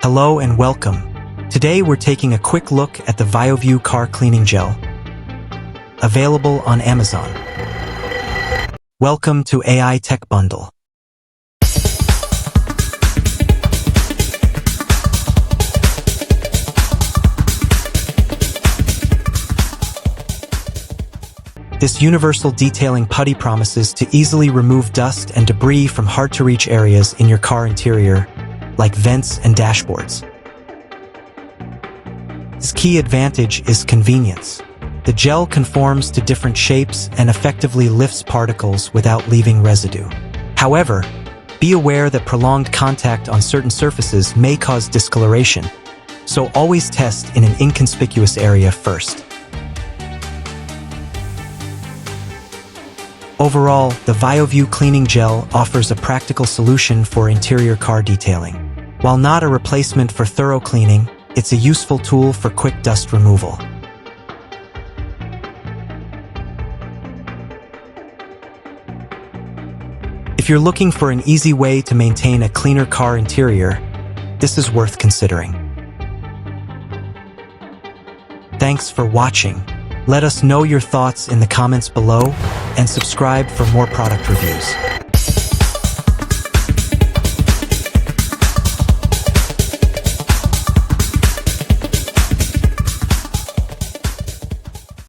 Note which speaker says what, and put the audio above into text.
Speaker 1: Hello and welcome. Today we're taking a quick look at the VioView Car Cleaning Gel, available on Amazon. Welcome to AI Tech Bundle. This universal detailing putty promises to easily remove dust and debris from hard-to-reach areas in your car interior, like vents and dashboards. Its key advantage is convenience. The gel conforms to different shapes and effectively lifts particles without leaving residue. However, be aware that prolonged contact on certain surfaces may cause discoloration, so always test in an inconspicuous area first. Overall, the VioView Cleaning Gel offers a practical solution for interior car detailing. While not a replacement for thorough cleaning, it's a useful tool for quick dust removal. If you're looking for an easy way to maintain a cleaner car interior, this is worth considering. Thanks for watching. Let us know your thoughts in the comments below and subscribe for more product reviews.